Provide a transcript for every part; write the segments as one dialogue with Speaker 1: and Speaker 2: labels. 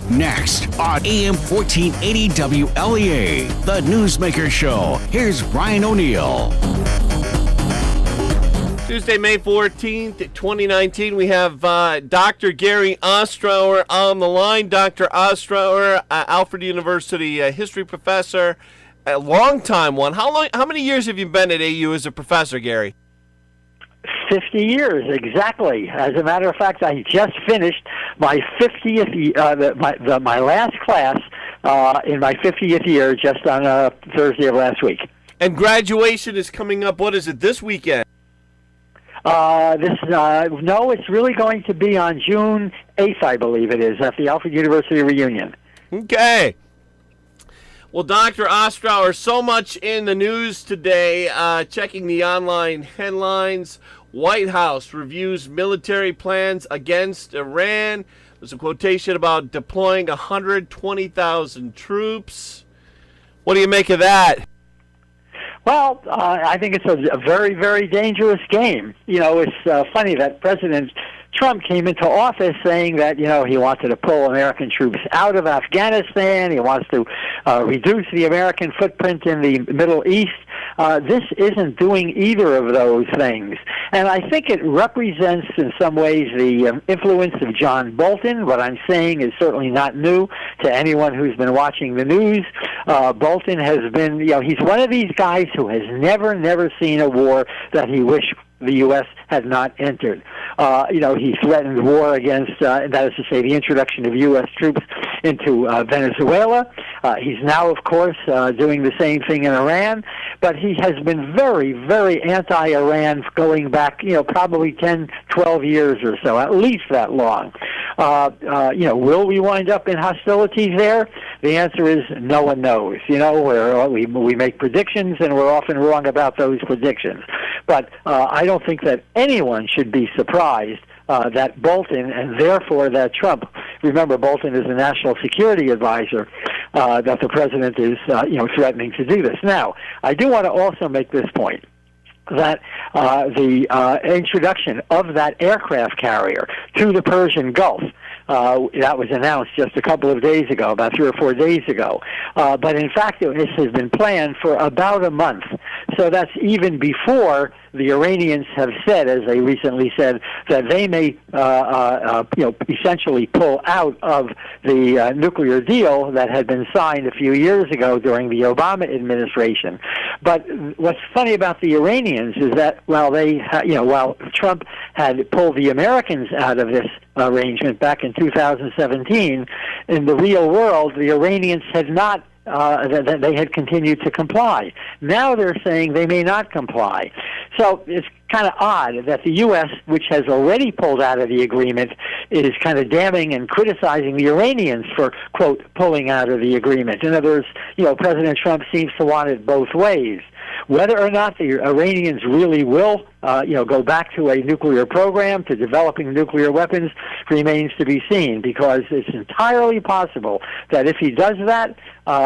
Speaker 1: Next on AM 1480 WLEA, the Newsmaker Show. Here's Brian O'Neill.
Speaker 2: Tuesday, May 14th, 2019, we have Dr. Gary Ostrower on the line. Dr. Ostrower, Alfred University history professor, a long-time one. How many years have you been at AU as a professor, Gary?
Speaker 3: 50 years, exactly. As a matter of fact, I just finished my 50th, my last class in my 50th year just on Thursday of last week.
Speaker 2: And graduation is coming up, what is it, this weekend?
Speaker 3: No, it's really going to be on June 8th, I believe it is, at the Alfred University reunion.
Speaker 2: Okay. Well, Dr. Ostrower, so much in the news today. Checking the online headlines, White House reviews military plans against Iran. There's a quotation about deploying 120,000 troops. What do you make of that?
Speaker 3: Well, I think it's a very, very dangerous game. You know, it's funny that President Trump came into office saying that, you know, he wanted to pull American troops out of Afghanistan. He wants to reduce the American footprint in the Middle East. This isn't doing either of those things. And I think it represents, in some ways, the influence of John Bolton. What I'm saying is certainly not new to anyone who's been watching the news. Bolton has been, you know, he's one of these guys who has never seen a war that he wished the U.S. had not entered. You know, he threatened war against, that is to say, the introduction of U.S. troops into Venezuela. He's now, of course, doing the same thing in Iran. But he has been very, very anti-Iran going back, you know, probably 10, 12 years or so, at least that long. You know, will we wind up in hostilities there? The answer is no one knows. You know, we make predictions, and we're often wrong about those predictions. But I don't think that anyone should be surprised that Bolton, and therefore that Trump, remember Bolton is a national security advisor, that the president is, you know, threatening to do this. Now, I do want to also make this point, that the introduction of that aircraft carrier to the Persian Gulf, that was announced just a couple of days ago, about 3 or 4 days ago. But in fact, this has been planned for about a month. So that's even before the Iranians have said, as they recently said, that they may, you know, essentially pull out of the nuclear deal that had been signed a few years ago during the Obama administration. But what's funny about the Iranians is that while Trump had pulled the Americans out of this arrangement back in 2017, in the real world, the Iranians had not. They had continued to comply. Now they're saying they may not comply. So it's kind of odd that the U.S., which has already pulled out of the agreement, is kind of damning and criticizing the Iranians for, quote, pulling out of the agreement. In other words, you know, President Trump seems to want it both ways. Whether or not the Iranians really will, go back to a nuclear program, to developing nuclear weapons, remains to be seen, because it's entirely possible that if he does that,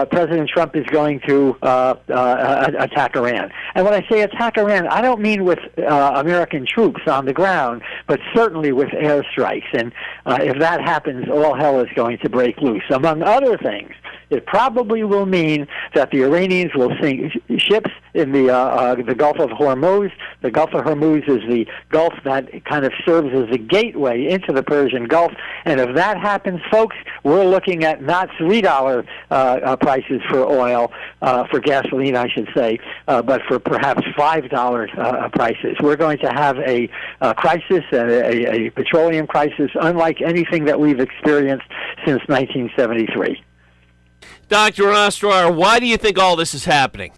Speaker 3: President Trump is going to attack Iran. And when I say attack Iran, I don't mean with American troops on the ground, but certainly with airstrikes. And if that happens, all hell is going to break loose. Among other things, it probably will mean that the Iranians will sink ships in the Gulf of Hormuz. The Gulf of Hormuz is the Gulf that kind of serves as a gateway into the Persian Gulf. And if that happens, folks, we're looking at not $3 prices for oil, for gasoline, I should say, but for perhaps $5 prices. We're going to have a crisis, a petroleum crisis, unlike anything that we've experienced since 1973.
Speaker 2: Dr. Ostrower, why do you think all this is happening?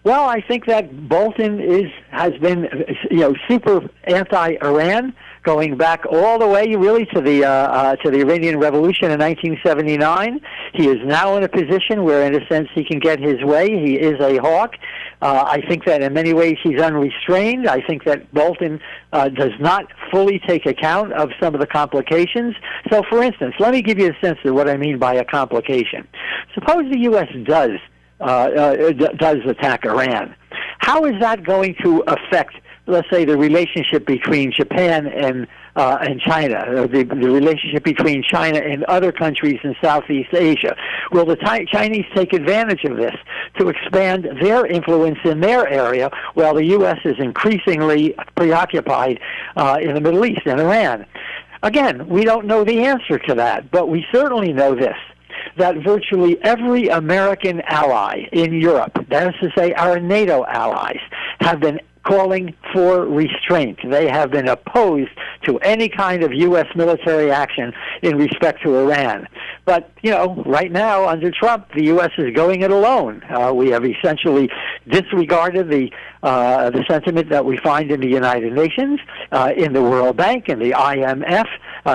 Speaker 3: Well, I think that Bolton has been, super anti-Iran, going back all the way, really, to the Iranian Revolution in 1979. He is now in a position where, in a sense, he can get his way. He is a hawk. I think that in many ways he's unrestrained. I think that Bolton does not fully take account of some of the complications. So, for instance, let me give you a sense of what I mean by a complication. Suppose the U.S. does attack Iran. How is that going to affect, let's say, the relationship between Japan and and China, the relationship between China and other countries in Southeast Asia. Will the Chinese take advantage of this to expand their influence in their area while the U.S. is increasingly preoccupied in the Middle East and Iran? Again, we don't know the answer to that, but we certainly know this, that virtually every American ally in Europe, that is to say our NATO allies, have been calling for restraint. They have been opposed to any kind of U.S. military action in respect to Iran. But, right now, under Trump, the U.S. is going it alone. We have essentially disregarded the sentiment that we find in the United Nations, in the World Bank, in the IMF,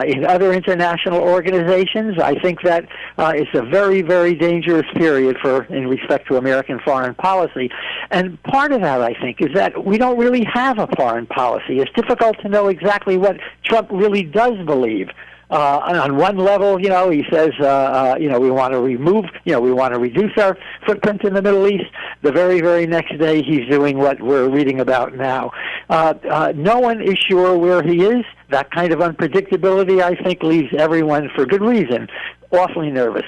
Speaker 3: in other international organizations. I think that it's a very, very dangerous period in respect to American foreign policy. And part of that, I think, is that we don't really have a foreign policy. It's difficult to know exactly what Trump really does believe. On one level, he says, we want to reduce our footprint in the Middle East. The very, very next day, he's doing what we're reading about now. No one is sure where he is. That kind of unpredictability, I think, leaves everyone, for good reason, awfully nervous.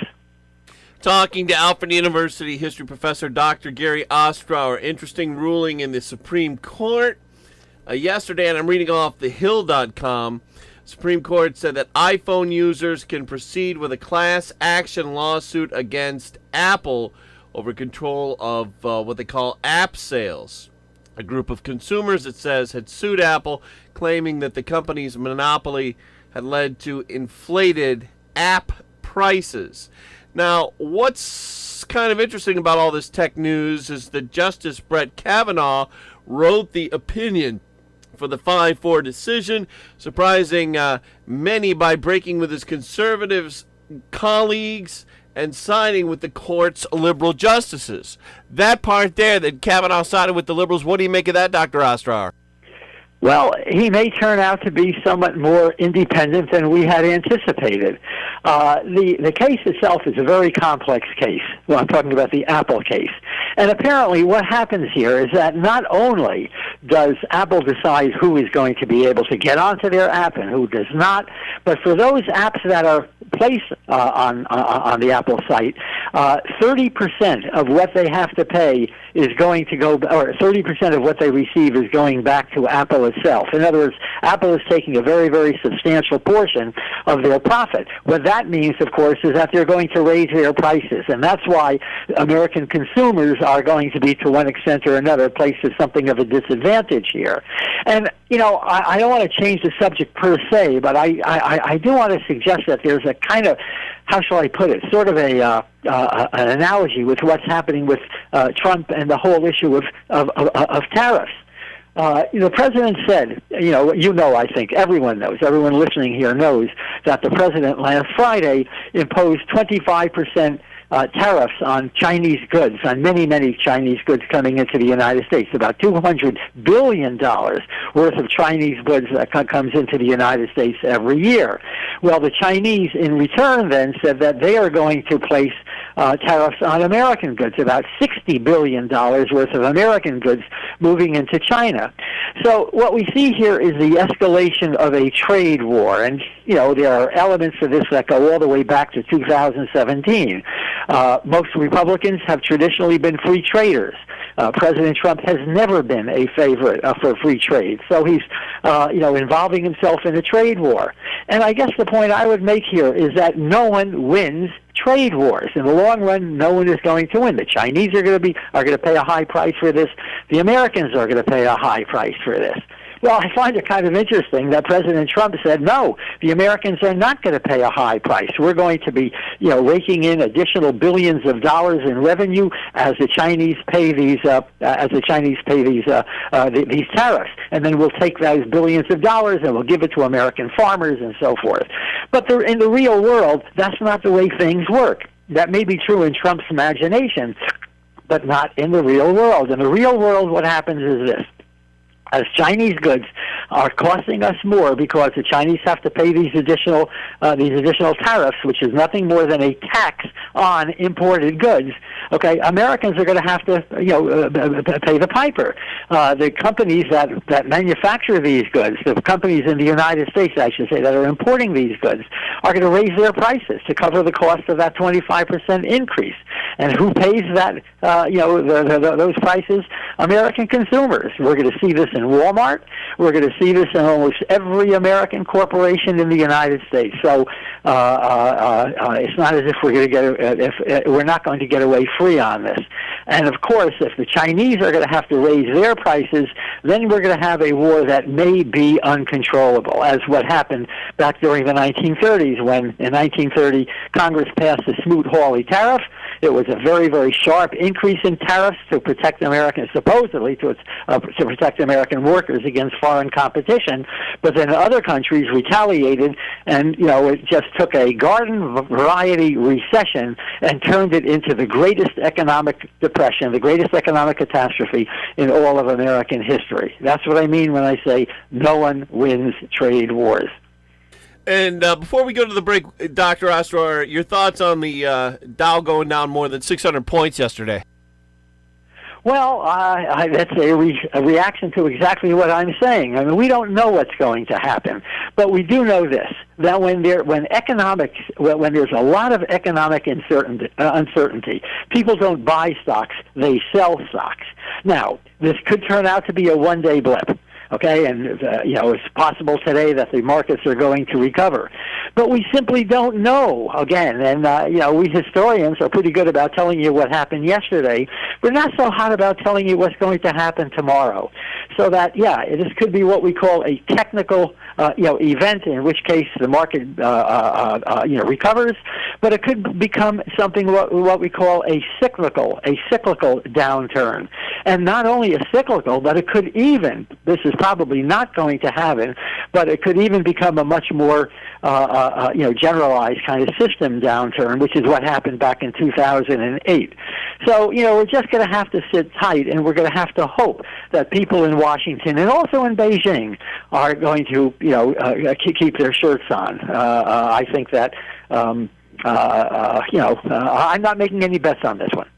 Speaker 2: Talking to Alfred University history professor Dr. Gary Ostrower. Interesting ruling in the Supreme Court yesterday, and I'm reading off thehill.com. Supreme Court said that iPhone users can proceed with a class action lawsuit against Apple over control of what they call app sales. A group of consumers, it says, had sued Apple, claiming that the company's monopoly had led to inflated app prices. Now, what's kind of interesting about all this tech news is that Justice Brett Kavanaugh wrote the opinion for the 5-4 decision, surprising many by breaking with his conservatives colleagues and siding with the court's liberal justices. That part there, that Kavanaugh sided with the liberals, what do you make of that, Dr. Ostrower?
Speaker 3: Well, he may turn out to be somewhat more independent than we had anticipated. The case itself is a very complex case. Well, I'm talking about the Apple case. And apparently what happens here is that not only does Apple decide who is going to be able to get onto their app and who does not, but for those apps that are placed on the Apple site, 30% of what they have to pay is going to go, or 30% of what they receive is going back to Apple itself. In other words, Apple is taking a very, very substantial portion of their profit. What that means, of course, is that they're going to raise their prices, and that's why American consumers are going to be, to one extent or another, placed at something of a disadvantage here. And, I don't want to change the subject per se, but I do want to suggest that there's a kind of, how shall I put it, sort of an analogy with what's happening with Trump and the whole issue of tariffs. The president said, I think everyone knows, everyone listening here knows that the president last Friday imposed 25% tariffs on Chinese goods, on many, many Chinese goods coming into the United States. About $200 billion worth of Chinese goods that comes into the United States every year. Well, the Chinese, in return, then said that they are going to place tariffs on American goods, about $60 billion worth of American goods moving into China. So what we see here is the escalation of a trade war, and there are elements of this that go all the way back to 2017. Most Republicans have traditionally been free traders. President Trump has never been a favorite for free trade, so he's involving himself in a trade war. And I guess the point I would make here is that no one wins trade wars. In the long run, no one is going to win. The Chinese are going to pay a high price for this. The Americans are going to pay a high price for this. Well, I find it kind of interesting that President Trump said, no, the Americans are not going to pay a high price. We're going to be, raking in additional billions of dollars in revenue as the Chinese pay these these tariffs, and then we'll take those billions of dollars and we'll give it to American farmers and so forth. But in the real world, that's not the way things work. That may be true in Trump's imagination, but not in the real world. In the real world, what happens is this. As Chinese goods are costing us more because the Chinese have to pay these additional tariffs, which is nothing more than a tax on imported goods, Okay, Americans are going to have to, pay the piper. The companies that manufacture these goods, the companies in the United States, I should say, that are importing these goods, are going to raise their prices to cover the cost of that 25% increase. And who pays that? Those prices? American consumers. We're going to see this in Walmart. We're going to see this in almost every American corporation in the United States. So it's not as if we're not going to get away free on this. And of course, if the Chinese are going to have to raise their prices, then we're going to have a war that may be uncontrollable, as what happened back during the 1930s when, in 1930, Congress passed the Smoot-Hawley tariff. It was a very, very sharp increase in tariffs to protect Americans, supposedly to protect American workers against foreign competition. But then other countries retaliated, and it just took a garden variety recession and turned it into the greatest economic depression, the greatest economic catastrophe in all of American history. That's what I mean when I say no one wins trade wars.
Speaker 2: And before we go to the break, Dr. Ostrower, your thoughts on the Dow going down more than 600 points yesterday?
Speaker 3: Well, that's a reaction to exactly what I'm saying. I mean, we don't know what's going to happen, but we do know this: that when there's a lot of economic uncertainty, people don't buy stocks; they sell stocks. Now, this could turn out to be a one-day blip. Okay, and it's possible today that the markets are going to recover, but we simply don't know. Again, and we historians are pretty good about telling you what happened yesterday. We're not so hot about telling you what's going to happen tomorrow. So that this could be what we call a technical event, in which case the market recovers, but it could become something what we call a cyclical downturn, and not only a cyclical, but it could even, this is probably not going to happen, but it could even become a much more generalized kind of system downturn, which is what happened back in 2008. So we're just going to have to sit tight, and we're going to have to hope that people in Washington and also in Beijing are going to keep their shirts on. I think that I'm not making any bets on this one.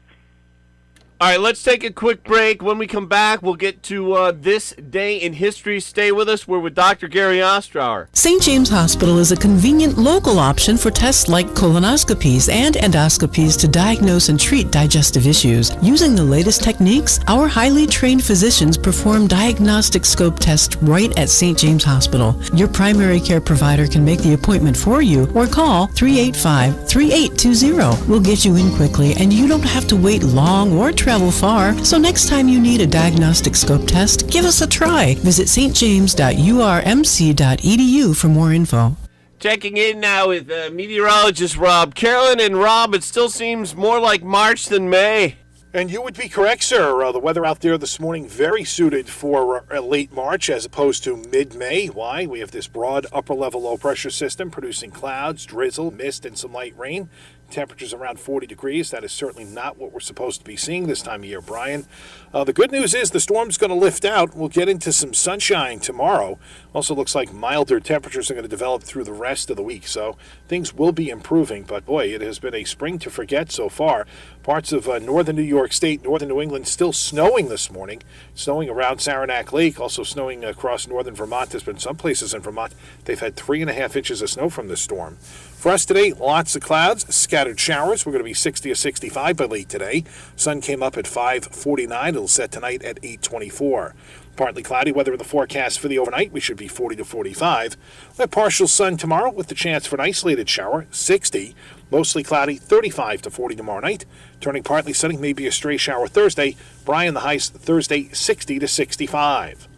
Speaker 2: All right, let's take a quick break. When we come back, we'll get to This Day in History. Stay with us. We're with Dr. Gary Ostrower.
Speaker 4: St. James Hospital is a convenient local option for tests like colonoscopies and endoscopies to diagnose and treat digestive issues. Using the latest techniques, our highly trained physicians perform diagnostic scope tests right at St. James Hospital. Your primary care provider can make the appointment for you or call 385-3820. We'll get you in quickly, and you don't have to wait long or travel far. So next time you need a diagnostic scope test, give us a try. Visit stjames.urmc.edu for more info.
Speaker 2: Checking in now with meteorologist Rob Carolyn. And Rob, it still seems more like March than May.
Speaker 5: And you would be correct, sir. The weather out there this morning very suited for late March as opposed to mid-May. Why? We have this broad upper-level low-pressure system producing clouds, drizzle, mist, and some light rain. Temperatures around 40 degrees. That is certainly not what we're supposed to be seeing this time of year, Brian. The good news is the storm's going to lift out. We'll get into some sunshine tomorrow. Also looks like milder temperatures are going to develop through the rest of the week. So things will be improving. But boy, it has been a spring to forget so far. Parts of northern New York State, northern New England, still snowing this morning. Snowing around Saranac Lake, also snowing across northern Vermont. There's been some places in Vermont they've had 3.5 inches of snow from this storm. For us today, lots of clouds, scattered showers. We're going to be 60 or 65 by late today. Sun came up at 5:49. It'll set tonight at 8:24. Partly cloudy weather in the forecast for the overnight. We should be 40 to 45. We'll have partial sun tomorrow with the chance for an isolated shower, 60. Mostly cloudy, 35 to 40 tomorrow night. Turning partly sunny, maybe a stray shower Thursday. Brian, the highs Thursday, 60 to 65.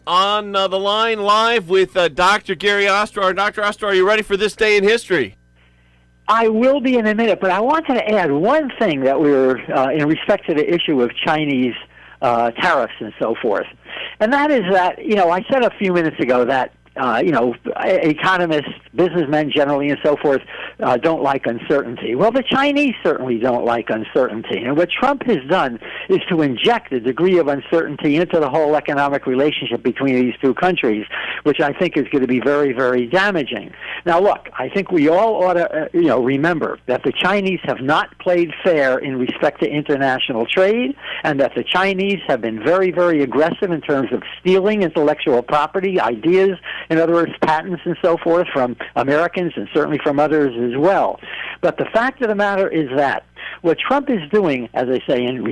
Speaker 2: On the line live with Dr. Gary Ostrower. Dr. Ostrower, are you ready for This Day in History?
Speaker 3: I will be in a minute, but I wanted to add one thing that we're in respect to the issue of Chinese tariffs and so forth. And that is that, I said a few minutes ago that economists, businessmen generally, and so forth don't like uncertainty. Well, the Chinese certainly don't like uncertainty. And what Trump has done is to inject a degree of uncertainty into the whole economic relationship between these two countries, which I think is going to be very, very damaging. Now, look, I think we all ought to, remember that the Chinese have not played fair in respect to international trade, and that the Chinese have been very, very aggressive in terms of stealing intellectual property, ideas, in other words, patents and so forth, from Americans and certainly from others as well. But the fact of the matter is that what Trump is doing, as I say, in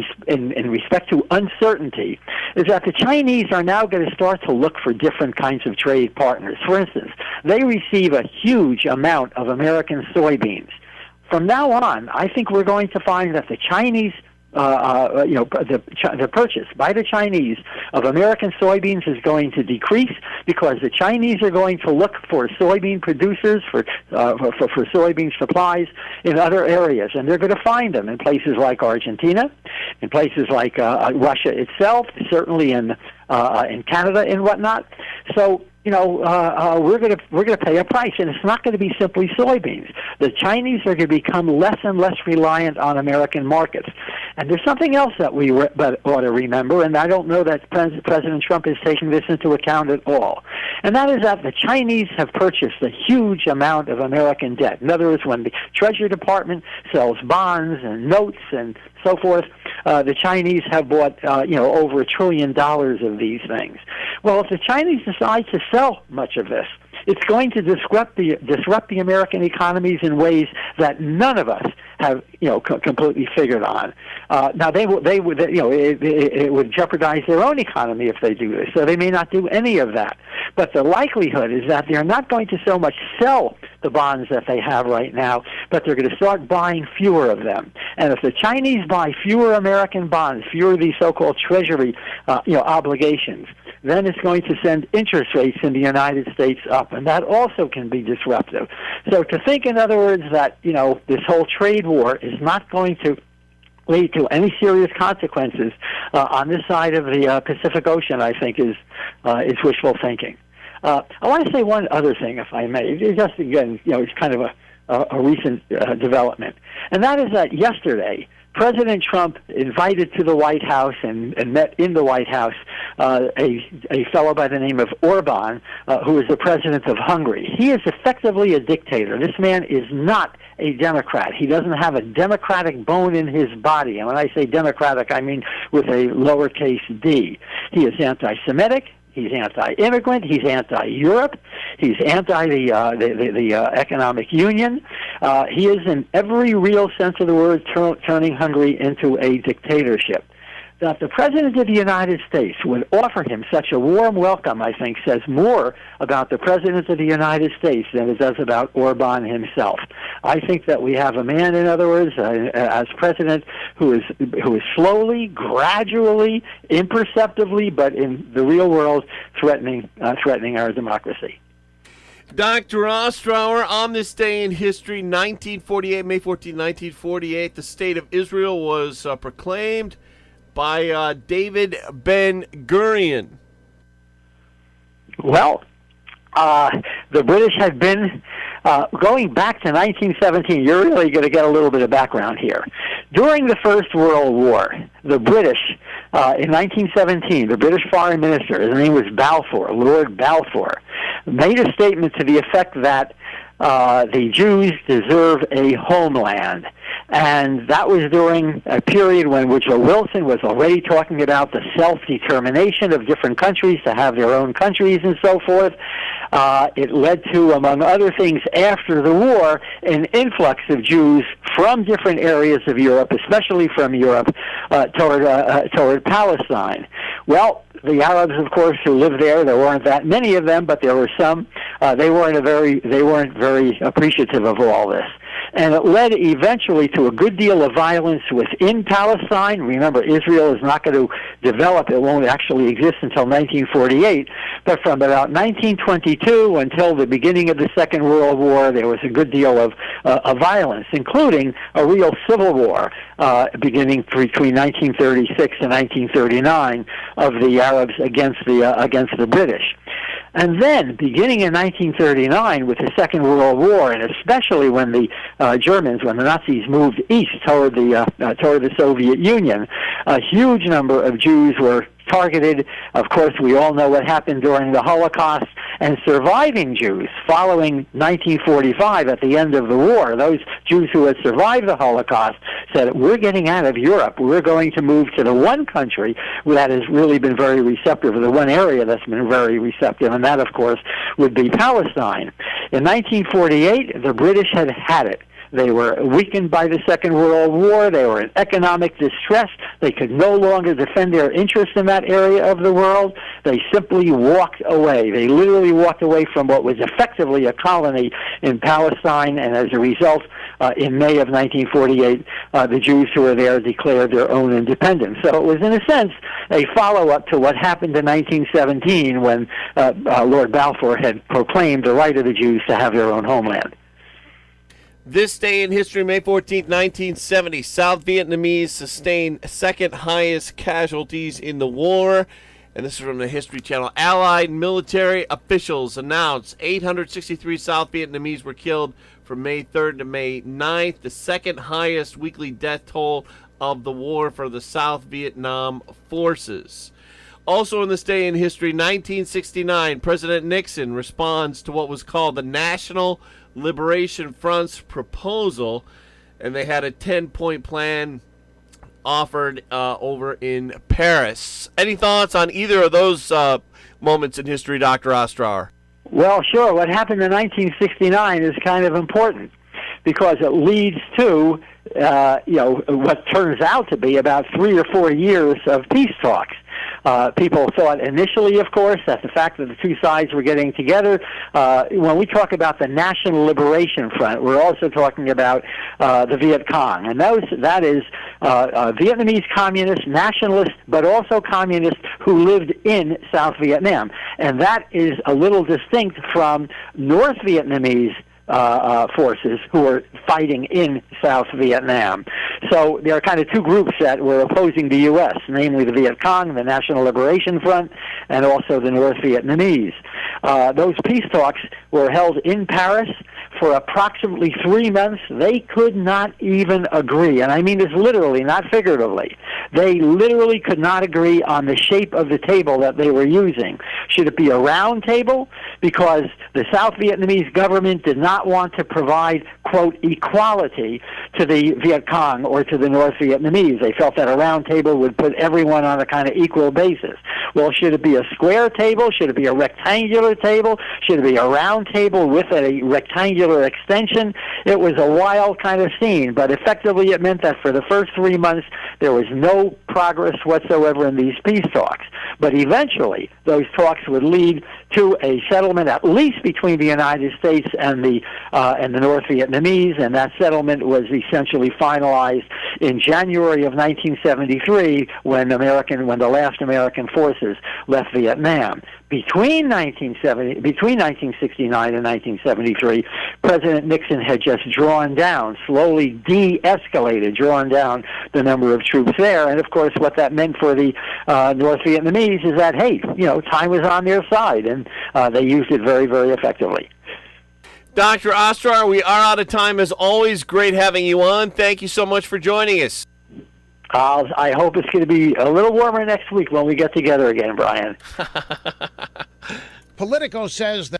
Speaker 3: respect to uncertainty, is that the Chinese are now going to start to look for different kinds of trade partners. For instance, they receive a huge amount of American soybeans. From now on, I think we're going to find that the Chinese the purchase by the Chinese of American soybeans is going to decrease, because the Chinese are going to look for soybean producers, for soybean supplies in other areas, and they're going to find them in places like Argentina, in places like Russia itself, certainly in Canada and whatnot. So we're going to pay a price, and it's not going to be simply soybeans. The Chinese are going to become less and less reliant on American markets. And there's something else that we ought to remember, and I don't know that President Trump is taking this into account at all. And that is that the Chinese have purchased a huge amount of American debt. In other words, when the Treasury Department sells bonds and notes and so forth, the Chinese have bought over $1 trillion of these things. Well, if the Chinese decide to sell much of this, it's going to disrupt the American economies in ways that none of us have completely figured on. Now it would jeopardize their own economy if they do this. So they may not do any of that. But the likelihood is that they're not going to so much sell the bonds that they have right now, but they're going to start buying fewer of them. And if the Chinese buy fewer American bonds, fewer of these so-called treasury obligations, then it's going to send interest rates in the United States up, and that also can be disruptive. So to think, in other words, that this whole trade war is not going to lead to any serious consequences on this side of the Pacific Ocean, I think, is wishful thinking. I want to say one other thing, if I may. Just again, it's kind of a recent development, and that is that yesterday, President Trump invited to the White House and met in the White House a fellow by the name of Orban, who is the president of Hungary. He is effectively a dictator. This man is not a Democrat. He doesn't have a democratic bone in his body. And when I say democratic, I mean with a lowercase d. He is anti-Semitic. He's anti-immigrant. He's anti-Europe. He's anti the economic union. He is, in every real sense of the word, turning Hungary into a dictatorship. That the President of the United States would offer him such a warm welcome, I think, says more about the President of the United States than it does about Orban himself. I think that we have a man, in other words, as president, who is slowly, gradually, imperceptibly, but in the real world, threatening our democracy.
Speaker 2: Dr. Ostrower, on this day in history, 1948, May 14, 1948, the State of Israel was proclaimed by David Ben-Gurion. Well,
Speaker 3: the British had been, going back to 1917, you're really going to get a little bit of background here. During the First World War, the British, in 1917, the British Foreign Minister, his name was Balfour, Lord Balfour, made a statement to the effect that the Jews deserve a homeland. And that was during a period when Woodrow Wilson was already talking about the self-determination of different countries to have their own countries and so forth. It led to, among other things, after the war, an influx of Jews from different areas of Europe, especially from Europe, toward Palestine. Well, the Arabs, of course, who lived there weren't that many of them, but there were some. They weren't very appreciative of all this. And it led eventually to a good deal of violence within Palestine. Remember, Israel is not going to develop. It won't actually exist until 1948. But from about 1922 until the beginning of the Second World War, there was a good deal of violence, including a real civil war beginning between 1936 and 1939 of the Arabs against the British. And then, beginning in 1939 with the Second World War, and especially when the Germans, when the Nazis moved east toward the Soviet Union, a huge number of Jews were targeted. Of course, we all know what happened during the Holocaust, and surviving Jews following 1945 at the end of the war, those Jews who had survived the Holocaust said, we're getting out of Europe. We're going to move to the one country that has really been very receptive, or the one area that's been very receptive, and that, of course, would be Palestine. In 1948, the British had it. They were weakened by the Second World War. They were in economic distress. They could no longer defend their interests in that area of the world. They simply walked away. They literally walked away from what was effectively a colony in Palestine, and as a result, in May of 1948, the Jews who were there declared their own independence. So it was, in a sense, a follow-up to what happened in 1917 when Lord Balfour had proclaimed the right of the Jews to have their own homeland.
Speaker 2: This day in history, May 14th, 1970, South Vietnamese sustained second highest casualties in the war. And this is from the History Channel. Allied military officials announced 863 South Vietnamese were killed from May 3rd to May 9th, the second highest weekly death toll of the war for the South Vietnam forces. Also in this day in history, 1969, President Nixon responds to what was called the National Liberation Front's proposal, and they had a 10-point plan offered over in Paris. Any thoughts on either of those moments in history, Dr. Ostrower?
Speaker 3: Well, sure. What happened in 1969 is kind of important because it leads to what turns out to be about 3 or 4 years of peace talks. People thought initially, of course, that the fact that the two sides were getting together, when we talk about the National Liberation Front, we're also talking about the Viet Cong. And that is Vietnamese communists, nationalists, but also communists who lived in South Vietnam. And that is a little distinct from North Vietnamese forces who were fighting in South Vietnam. So there are kind of two groups that were opposing the U.S., namely the Viet Cong, the National Liberation Front, and also the North Vietnamese. Those peace talks were held in Paris for approximately 3 months. They could not even agree, and I mean this literally, not figuratively. They literally could not agree on the shape of the table that they were using. Should it be a round table? Because the South Vietnamese government did not want to provide, quote, equality to the Viet Cong or to the North Vietnamese. They felt that a round table would put everyone on a kind of equal basis. Well, should it be a square table? Should it be a rectangular table? Should it be a round table with a rectangular extension? It was a wild kind of scene, but effectively it meant that for the first 3 months there was no progress whatsoever in these peace talks. But eventually those talks would lead to a settlement, at least between the United States and the North Vietnamese, and that settlement was essentially finalized in January of 1973 when the last American forces left Vietnam. Between 1969 and 1973, President Nixon had just drawn down the number of troops there. And, of course, what that meant for the North Vietnamese is that, hey, time was on their side, and they used it very, very effectively.
Speaker 2: Dr. Ostrower, we are out of time. As always, great having you on. Thank you so much for joining us.
Speaker 3: I hope it's going to be a little warmer next week when we get together again, Brian.
Speaker 6: Politico says that